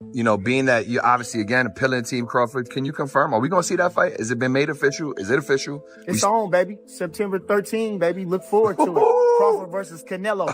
You know, being that you obviously, again, appealing to Team Crawford, can you confirm? Are we going to see that fight? Has it been made official? Is it official? It's on, baby. September 13, baby. Look forward to it. Crawford versus Canelo.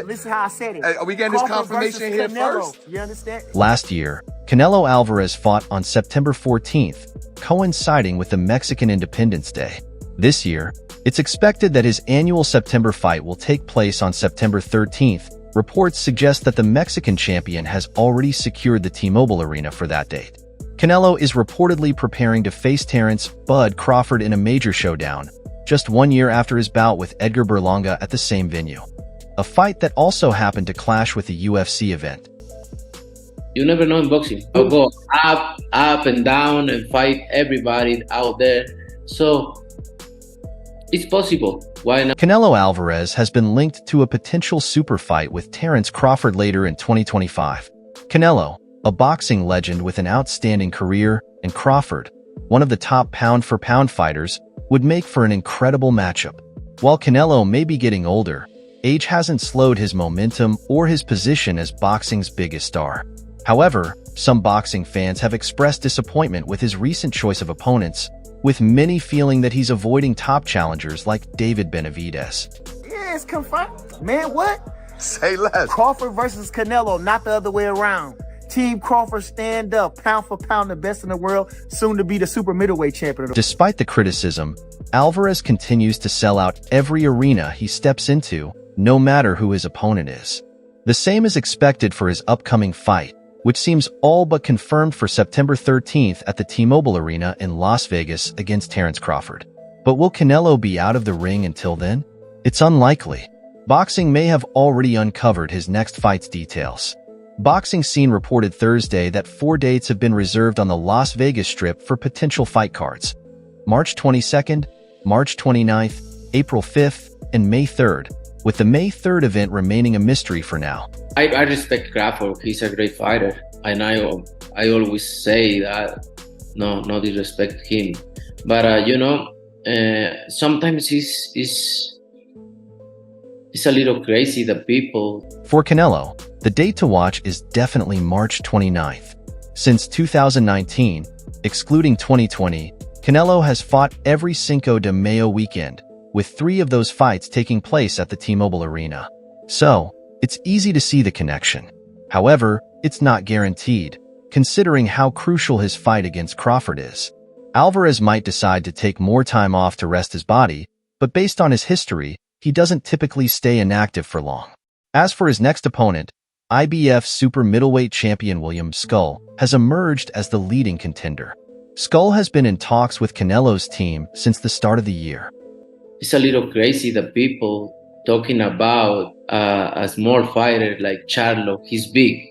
Listen how I said it. Hey, are we getting this confirmation here first? You understand? Last year, Canelo Alvarez fought on September 14th, coinciding with the Mexican Independence Day. This year, it's expected that his annual September fight will take place on September 13th. Reports suggest that the Mexican champion has already secured the T-Mobile Arena for that date. Canelo is reportedly preparing to face Terence "Bud" Crawford in a major showdown, just 1 year after his bout with Edgar Berlanga at the same venue. A fight that also happened to clash with a UFC event. You never know in boxing. I'll go up and down and fight everybody out there. So it's possible. Why not? Canelo Alvarez has been linked to a potential super fight with Terence Crawford later in 2025. Canelo, a boxing legend with an outstanding career, and Crawford, one of the top pound-for-pound fighters, would make for an incredible matchup. While Canelo may be getting older, age hasn't slowed his momentum or his position as boxing's biggest star. However, some boxing fans have expressed disappointment with his recent choice of opponents, with many feeling that he's avoiding top challengers like David Benavidez. Yeah, it's confirmed. Man, what? Say less. Crawford versus Canelo, not the other way around. Team Crawford stand up, pound for pound, the best in the world, soon to be the super middleweight champion. Despite the criticism, Alvarez continues to sell out every arena he steps into, no matter who his opponent is. The same is expected for his upcoming fight, which seems all but confirmed for September 13th at the T-Mobile Arena in Las Vegas against Terence Crawford. But will Canelo be out of the ring until then? It's unlikely. Boxing may have already uncovered his next fight's details. Boxing Scene reported Thursday that 4 dates have been reserved on the Las Vegas Strip for potential fight cards: March 22nd, March 29th, April 5th, and May 3rd, with the May 3rd event remaining a mystery for now. I respect Crawford. He's a great fighter, and I always say that no disrespect him, but sometimes he's a little crazy. The people. For Canelo, the date to watch is definitely March 29th. Since 2019, excluding 2020, Canelo has fought every Cinco de Mayo weekend, with 3 of those fights taking place at the T-Mobile Arena. So, it's easy to see the connection. However, it's not guaranteed, considering how crucial his fight against Crawford is. Alvarez might decide to take more time off to rest his body, but based on his history, he doesn't typically stay inactive for long. As for his next opponent, IBF super middleweight champion William Skull has emerged as the leading contender. Skull has been in talks with Canelo's team since the start of the year. It's a little crazy, the people talking about a small fighter like Charlo. He's big,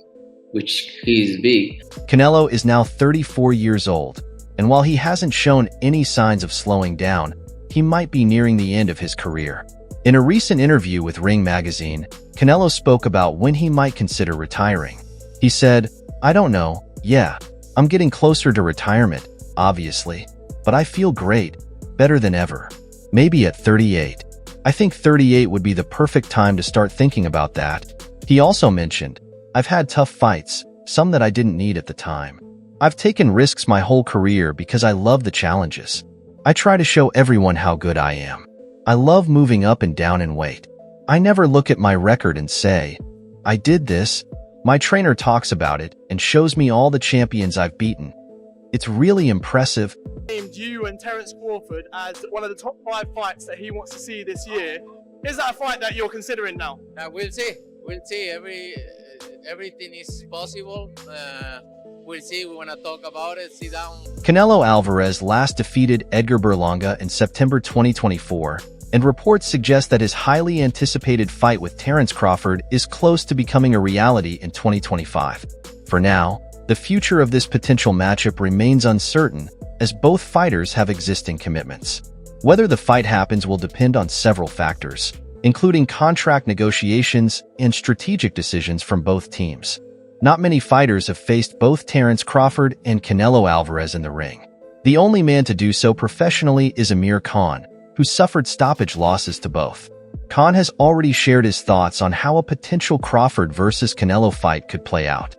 which he is big. Canelo is now 34 years old, and while he hasn't shown any signs of slowing down, he might be nearing the end of his career. In a recent interview with Ring magazine, Canelo spoke about when he might consider retiring. He said, "I don't know, yeah, I'm getting closer to retirement, obviously, but I feel great, better than ever. Maybe at 38. I think 38 would be the perfect time to start thinking about that." He also mentioned, "I've had tough fights, some that I didn't need at the time. I've taken risks my whole career because I love the challenges. I try to show everyone how good I am. I love moving up and down in weight. I never look at my record and say, I did this." My trainer talks about it and shows me all the champions I've beaten. It's really impressive. Named you and Terence Crawford as one of the top 5 fights that he wants to see this year. Is that a fight that you're considering now? We'll see. We'll see. Everything is possible. We'll see. We want to talk about it. Sit down. Canelo Alvarez last defeated Edgar Berlanga in September 2024, and reports suggest that his highly anticipated fight with Terence Crawford is close to becoming a reality in 2025. For now, the future of this potential matchup remains uncertain, as both fighters have existing commitments. Whether the fight happens will depend on several factors, including contract negotiations and strategic decisions from both teams. Not many fighters have faced both Terence Crawford and Canelo Alvarez in the ring. The only man to do so professionally is Amir Khan, who suffered stoppage losses to both. Khan has already shared his thoughts on how a potential Crawford versus Canelo fight could play out.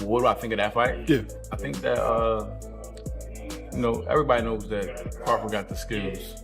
What do I think of that fight? Yeah. I think that everybody knows that Crawford got the skills.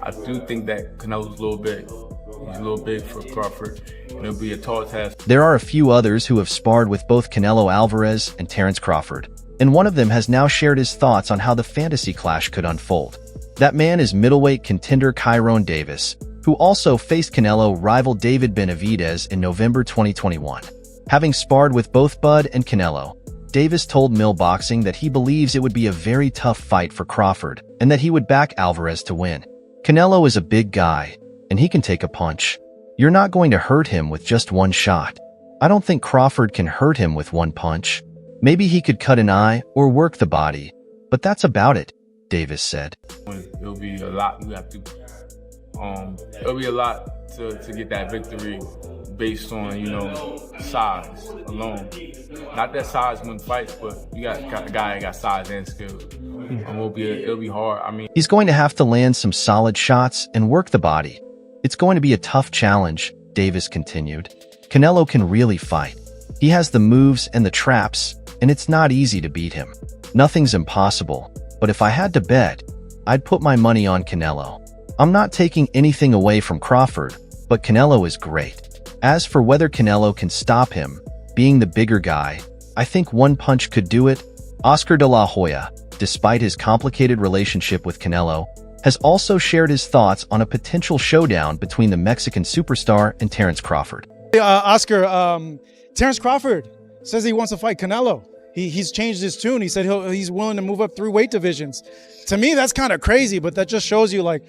I do think that Canelo's a little big. He's a little big for Crawford, and it'll be a tall task. There are a few others who have sparred with both Canelo Alvarez and Terence Crawford, and one of them has now shared his thoughts on how the fantasy clash could unfold. That man is middleweight contender Kyrone Davis, who also faced Canelo rival David Benavidez in November 2021. Having sparred with both Bud and Canelo, Davis told Mill Boxing that he believes it would be a very tough fight for Crawford and that he would back Alvarez to win. Canelo is a big guy, and he can take a punch. You're not going to hurt him with just one shot. I don't think Crawford can hurt him with one punch. Maybe he could cut an eye or work the body, but that's about it, Davis said. It'll be a lot. You have to. It'll be a lot to get that victory based on size alone. Not that size wins fights, but you got a guy that got size and skill. It'll be hard. I mean, he's going to have to land some solid shots and work the body. It's going to be a tough challenge, Davis continued. Canelo can really fight. He has the moves and the traps, and it's not easy to beat him. Nothing's impossible, but if I had to bet, I'd put my money on Canelo. I'm not taking anything away from Crawford, but Canelo is great. As for whether Canelo can stop him, being the bigger guy, I think one punch could do it. Oscar de la Hoya, despite his complicated relationship with Canelo, has also shared his thoughts on a potential showdown between the Mexican superstar and Terence Crawford. Oscar, Terence Crawford says he wants to fight Canelo. He's changed his tune. He said he's willing to move up 3 weight divisions. To me, that's kind of crazy, but that just shows you, like,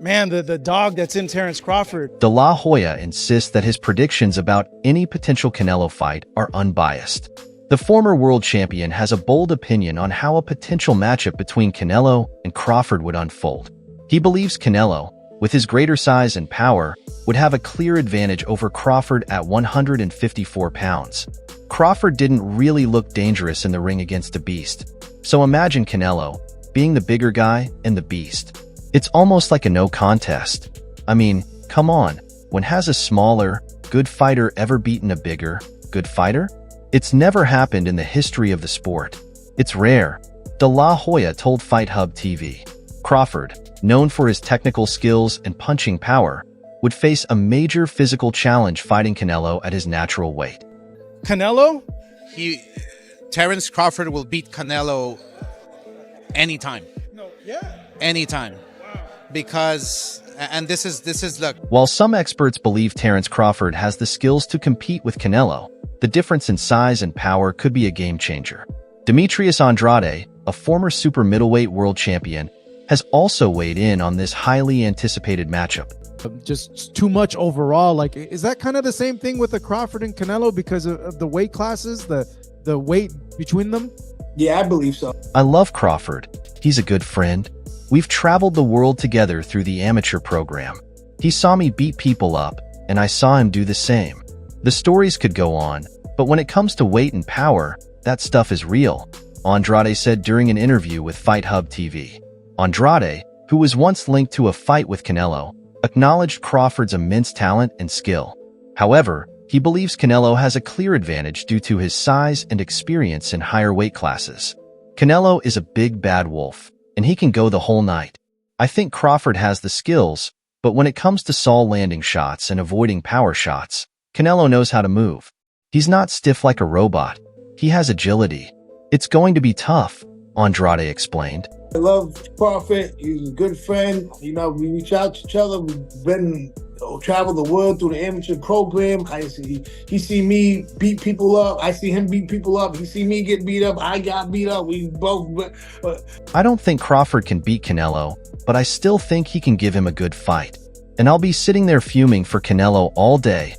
man, the dog that's in Terence Crawford. De La Hoya insists that his predictions about any potential Canelo fight are unbiased. The former world champion has a bold opinion on how a potential matchup between Canelo and Crawford would unfold. He believes Canelo, with his greater size and power, would have a clear advantage over Crawford at 154 pounds. Crawford didn't really look dangerous in the ring against a beast. So imagine Canelo being the bigger guy and the beast. It's almost like a no contest. I mean, come on, when has a smaller, good fighter ever beaten a bigger, good fighter? It's never happened in the history of the sport. It's rare. De La Hoya told Fight Hub TV. Crawford, known for his technical skills and punching power, would face a major physical challenge fighting Canelo at his natural weight. Canelo? Terence Crawford will beat Canelo anytime. No, yeah. Anytime. Wow. Because, and this is look. While some experts believe Terence Crawford has the skills to compete with Canelo, the difference in size and power could be a game changer. Demetrius Andrade, a former super middleweight world champion, has also weighed in on this highly anticipated matchup. Just too much overall. Like, is that kind of the same thing with the Crawford and Canelo because of the weight classes, the weight between them? Yeah, I believe so. I love Crawford. He's a good friend. We've traveled the world together through the amateur program. He saw me beat people up, and I saw him do the same. The stories could go on, but when it comes to weight and power, that stuff is real, Andrade said during an interview with Fight Hub TV. Andrade, who was once linked to a fight with Canelo, acknowledged Crawford's immense talent and skill. However, he believes Canelo has a clear advantage due to his size and experience in higher weight classes. Canelo is a big bad wolf, and he can go the whole night. I think Crawford has the skills, but when it comes to Saul landing shots and avoiding power shots, Canelo knows how to move. He's not stiff like a robot. He has agility. It's going to be tough, Andrade explained. I love Crawford. He's a good friend. We reach out to each other. We've been traveled the world through the amateur program. He see me beat people up. I see him beat people up. He see me get beat up. I got beat up. We both. I don't think Crawford can beat Canelo, but I still think he can give him a good fight. And I'll be sitting there fuming for Canelo all day,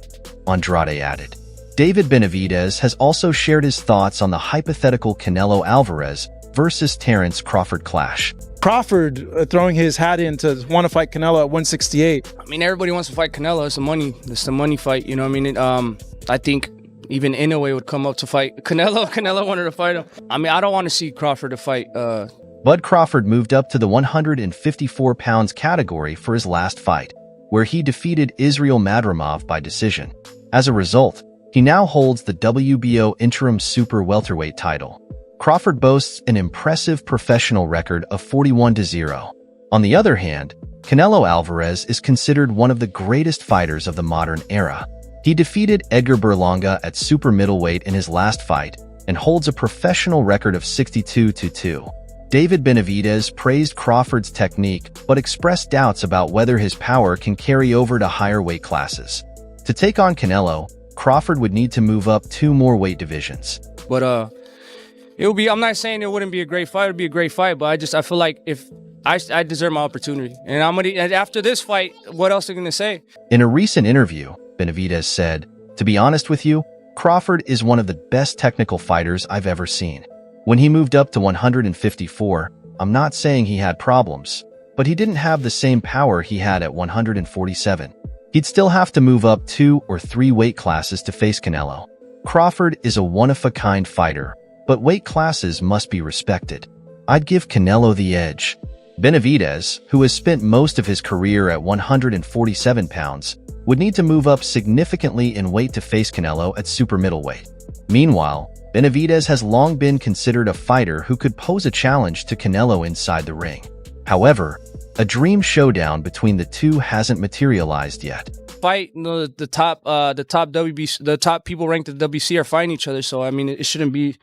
Andrade added. David Benavidez has also shared his thoughts on the hypothetical Canelo Alvarez versus Terence Crawford clash. Crawford throwing his hat in to want to fight Canelo at 168. I mean, everybody wants to fight Canelo. It's the money fight. You know what I mean? I think even Inoue would come up to fight Canelo. Canelo wanted to fight him. I mean, I don't want to see Crawford to fight. Bud Crawford moved up to the 154 pounds category for his last fight, where he defeated Israel Madrimov by decision. As a result, he He now holds the WBO interim super welterweight title. Crawford boasts an impressive professional record of 41-0. On the other hand, Canelo Alvarez is considered one of the greatest fighters of the modern era. He defeated Edgar Berlanga at super middleweight in his last fight and holds a professional record of 62-2. David Benavidez praised Crawford's technique but expressed doubts about whether his power can carry over to higher weight classes. To take on Canelo, Crawford would need to move up 2 more weight divisions. But it would be. I'm not saying it wouldn't be a great fight. It'd be a great fight, but I feel like if I deserve my opportunity, and and after this fight, what else are you gonna say? In a recent interview, Benavidez said, "To be honest with you, Crawford is one of the best technical fighters I've ever seen. When he moved up to 154, I'm not saying he had problems, but he didn't have the same power he had at 147. He'd still have to move up 2 or 3 weight classes to face Canelo. Crawford is a one-of-a-kind fighter, but weight classes must be respected. I'd give Canelo the edge." Benavidez, who has spent most of his career at 147 pounds, would need to move up significantly in weight to face Canelo at super middleweight. Meanwhile, Benavidez has long been considered a fighter who could pose a challenge to Canelo inside the ring. However, a dream showdown between the two hasn't materialized yet. Fight, the top people ranked at the WC are fighting each other. So I mean, it should be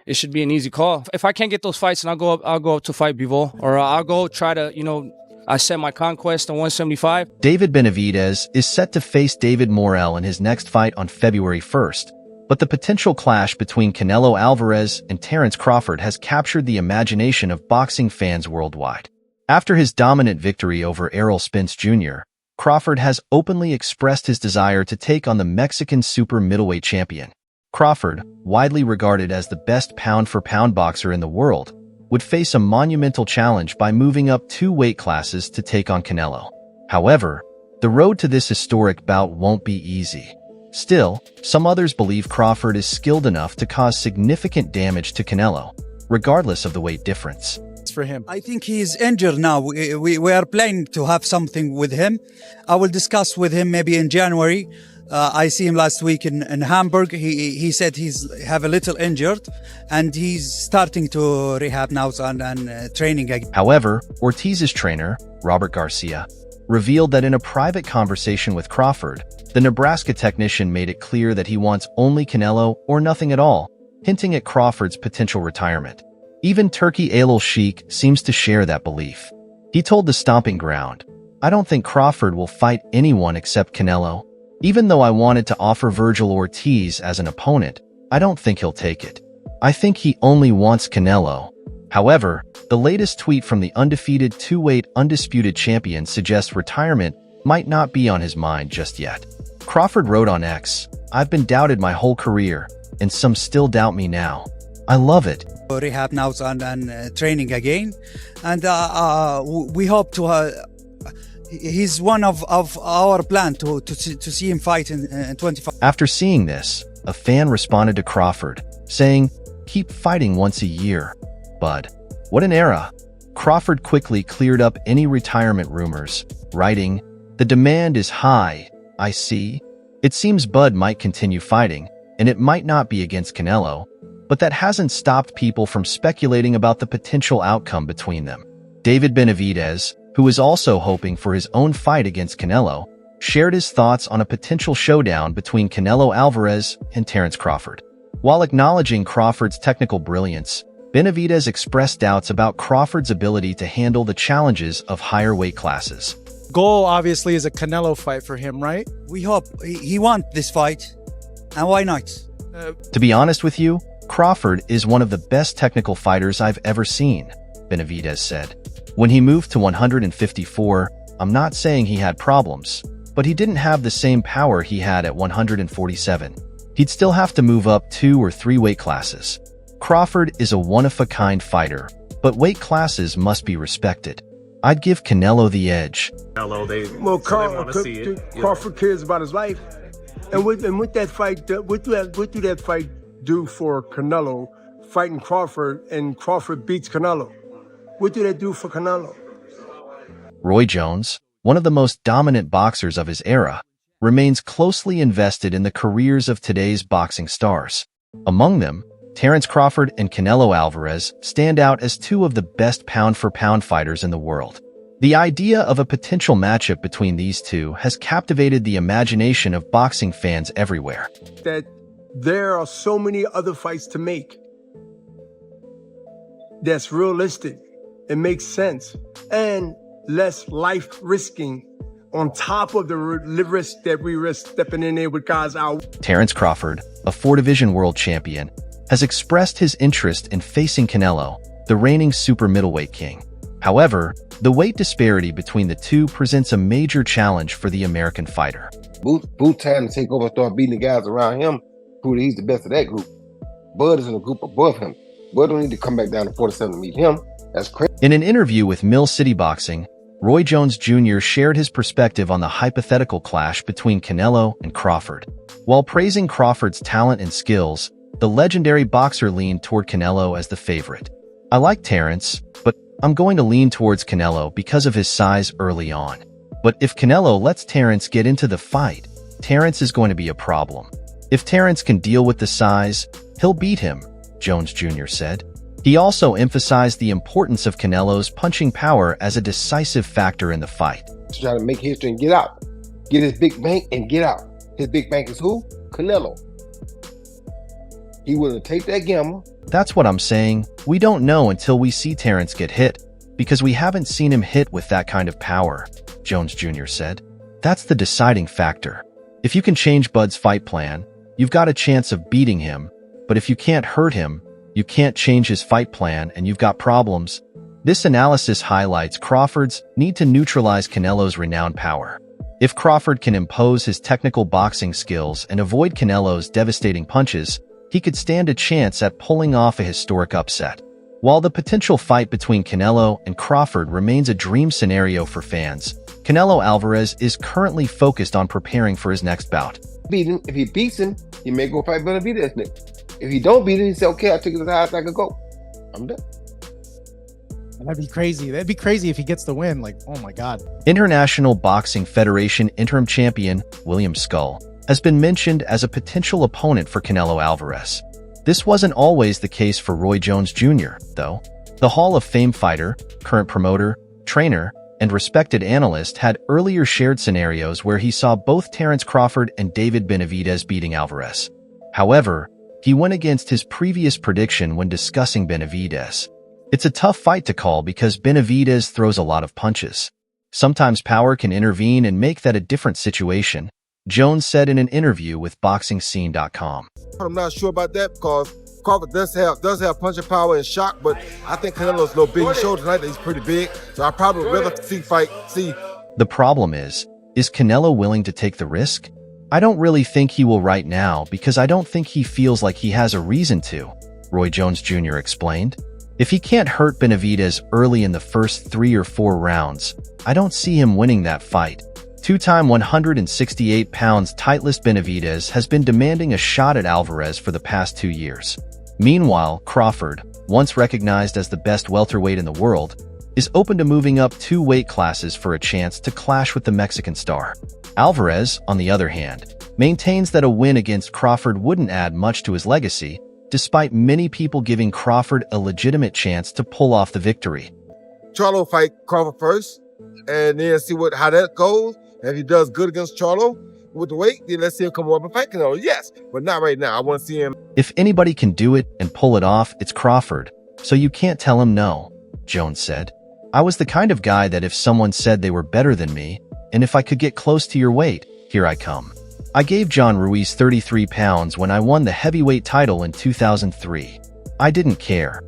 an easy call. If I can't get those fights, then I'll go up to fight Bivol, or I'll go try to, I set my conquest on 175. David Benavidez is set to face David Morrell in his next fight on February 1st. But the potential clash between Canelo Alvarez and Terence Crawford has captured the imagination of boxing fans worldwide. After his dominant victory over Errol Spence Jr., Crawford has openly expressed his desire to take on the Mexican super middleweight champion. Crawford, widely regarded as the best pound-for-pound boxer in the world, would face a monumental challenge by moving up 2 weight classes to take on Canelo. However, the road to this historic bout won't be easy. Still, some others believe Crawford is skilled enough to cause significant damage to Canelo, regardless of the weight difference. For him, I think he is injured now. We are planning to have something with him. I will discuss with him maybe in January. I see him last week in Hamburg. He said he's have a little injured, and he's starting to rehab now and training again. However, Ortiz's trainer, Robert Garcia, revealed that in a private conversation with Crawford, the Nebraska technician made it clear that he wants only Canelo or nothing at all, hinting at Crawford's potential retirement. Even Turki Alil Sheikh seems to share that belief. He told The Stomping Ground, "I don't think Crawford will fight anyone except Canelo. Even though I wanted to offer Virgil Ortiz as an opponent, I don't think he'll take it. I think he only wants Canelo." However, the latest tweet from the undefeated 2-weight undisputed champion suggests retirement might not be on his mind just yet. Crawford wrote on X, "I've been doubted my whole career, and some still doubt me now. I love it." Rehab now and training again, and we hope to. He's one of our plan to see him fight in 25. After seeing this, a fan responded to Crawford, saying, "Keep fighting once a year. Bud." What an era. Crawford quickly cleared up any retirement rumors, writing, "The demand is high, I see. It seems Bud might continue fighting, and it might not be against Canelo, but that hasn't stopped people from speculating about the potential outcome between them." David Benavidez, who is also hoping for his own fight against Canelo, shared his thoughts on a potential showdown between Canelo Alvarez and Terence Crawford. While acknowledging Crawford's technical brilliance, Benavidez expressed doubts about Crawford's ability to handle the challenges of higher weight classes. Goal obviously is a Canelo fight for him, right? We hope he wants this fight, and why not? To be honest with you, Crawford is one of the best technical fighters I've ever seen, Benavidez said. When he moved to 154, I'm not saying he had problems, but he didn't have the same power he had at 147. He'd still have to move up 2 or 3 weight classes. Crawford is a one-of-a-kind fighter, but weight classes must be respected. I'd give Canelo the edge. Crawford cares about his life. And with that fight, what do that fight do for Canelo, fighting Crawford, and Crawford beats Canelo? What do that do for Canelo? Roy Jones, one of the most dominant boxers of his era, remains closely invested in the careers of today's boxing stars. Among them, Terence Crawford and Canelo Alvarez stand out as two of the best pound-for-pound fighters in the world. The idea of a potential matchup between these two has captivated the imagination of boxing fans everywhere. That there are so many other fights to make that's realistic, it makes sense, and less life risking on top of the risk that we risk stepping in there with guys out. Terence Crawford, a four-division world champion, has expressed his interest in facing Canelo, the reigning super middleweight king. However, the weight disparity between the two presents a major challenge for the American fighter. Boot time to take over and start beating the guys around him, prove that he's the best of that group. Bud is in a group above him. Bud don't need to come back down to 47 to meet him. That's crazy. In an interview with Mill City Boxing, Roy Jones Jr. shared his perspective on the hypothetical clash between Canelo and Crawford. While praising Crawford's talent and skills, the legendary boxer leaned toward Canelo as the favorite. "I like Terence, but I'm going to lean towards Canelo because of his size early on. But if Canelo lets Terence get into the fight, Terence is going to be a problem. If Terence can deal with the size, he'll beat him," Jones Jr. said. He also emphasized the importance of Canelo's punching power as a decisive factor in the fight. Try to make history and get out. Get his big bank and get out. His big bank is who? Canelo. He willing to take that gamble. That's what I'm saying. We don't know until we see Terence get hit, because we haven't seen him hit with that kind of power, Jones Jr. said. That's the deciding factor. If you can change Bud's fight plan, you've got a chance of beating him, but if you can't hurt him, you can't change his fight plan and you've got problems. This analysis highlights Crawford's need to neutralize Canelo's renowned power. If Crawford can impose his technical boxing skills and avoid Canelo's devastating punches, he could stand a chance at pulling off a historic upset. While the potential fight between Canelo and Crawford remains a dream scenario for fans, Canelo Alvarez is currently focused on preparing for his next bout. Beat him. If he beats him, he may go fight Benavidez next. If he don't beat him, he say, "Okay, I took it as high as I could go. I'm done." That'd be crazy. That'd be crazy if he gets the win. Like, oh my God. International Boxing Federation interim champion William Skull has been mentioned as a potential opponent for Canelo Alvarez. This wasn't always the case for Roy Jones Jr., though. The Hall of Fame fighter, current promoter, trainer, and respected analyst had earlier shared scenarios where he saw both Terence Crawford and David Benavidez beating Alvarez. However, he went against his previous prediction when discussing Benavidez. It's a tough fight to call because Benavidez throws a lot of punches. Sometimes power can intervene and make that a different situation, Jones said in an interview with BoxingScene.com. I'm not sure about that because Crawford does have punching power and shock, but I think Canelo's a little big. He showed tonight that he's pretty big, so I probably would rather see. The problem is Canelo willing to take the risk? I don't really think he will right now because I don't think he feels like he has a reason to, Roy Jones Jr. explained. If he can't hurt Benavidez early in the first 3 or 4 rounds, I don't see him winning that fight. Two-time 168-pounds tightlist Benavidez has been demanding a shot at Alvarez for the past 2 years. Meanwhile, Crawford, once recognized as the best welterweight in the world, is open to moving up 2 weight classes for a chance to clash with the Mexican star. Alvarez, on the other hand, maintains that a win against Crawford wouldn't add much to his legacy, despite many people giving Crawford a legitimate chance to pull off the victory. Charlo fight Crawford first, and then see how that goes. If he does good against Charlo with the weight, then let's see him come up and fight Canelo. Yes, but not right now. I want to see him. If anybody can do it and pull it off, it's Crawford, so you can't tell him no, Jones said. I was the kind of guy that if someone said they were better than me, and if I could get close to your weight, here I come. I gave John Ruiz 33 pounds when I won the heavyweight title in 2003. I didn't care.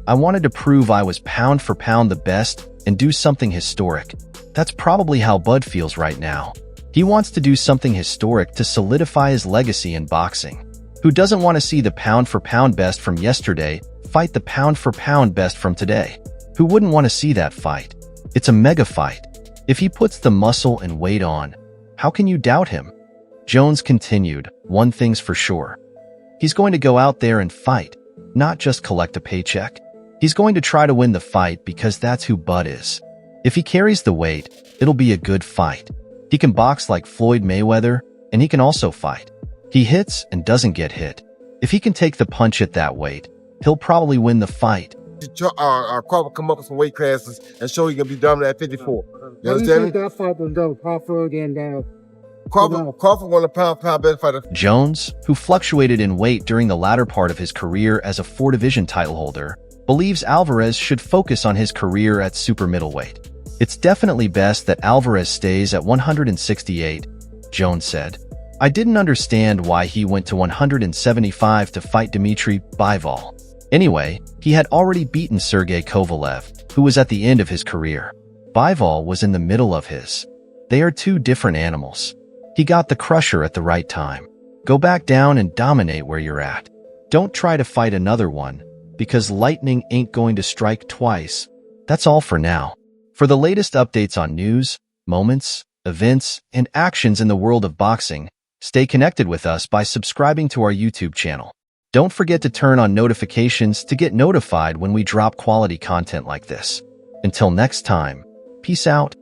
I wanted to prove I was pound for pound the best and do something historic. That's probably how Bud feels right now. He wants to do something historic to solidify his legacy in boxing. Who doesn't want to see the pound for pound best from yesterday fight the pound for pound best from today? Who wouldn't want to see that fight? It's a mega fight. If he puts the muscle and weight on, how can you doubt him? Jones continued, one thing's for sure. He's going to go out there and fight, not just collect a paycheck. He's going to try to win the fight because that's who Bud is. If he carries the weight, it'll be a good fight. If he puts the muscle and weight on, how can you doubt him? Jones continued, one thing's for sure. He's going to go out there and fight, not just collect a paycheck. He's going to try to win the fight because that's who Bud is. If he carries the weight, it'll be a good fight. He can box like Floyd Mayweather, and he can also fight. He hits and doesn't get hit. If he can take the punch at that weight, he'll probably win the fight. Crawford come up with some weight classes and show he can be dominant at 54. You What do you understand think me? that fight will go? Crawford and Crawford won a pound better fighter. Jones, who fluctuated in weight during the latter part of his career as a 4-division title holder, believes Alvarez should focus on his career at super middleweight. It's definitely best that Alvarez stays at 168, Jones said. I didn't understand why he went to 175 to fight Dmitry Bivol. Anyway, he had already beaten Sergey Kovalev, who was at the end of his career. Bivol was in the middle of his. They are two different animals. He got the crusher at the right time. Go back down and dominate where you're at. Don't try to fight another one, because lightning ain't going to strike twice. That's all for now. For the latest updates on news, moments, events, and actions in the world of boxing, stay connected with us by subscribing to our YouTube channel. Don't forget to turn on notifications to get notified when we drop quality content like this. Until next time, peace out.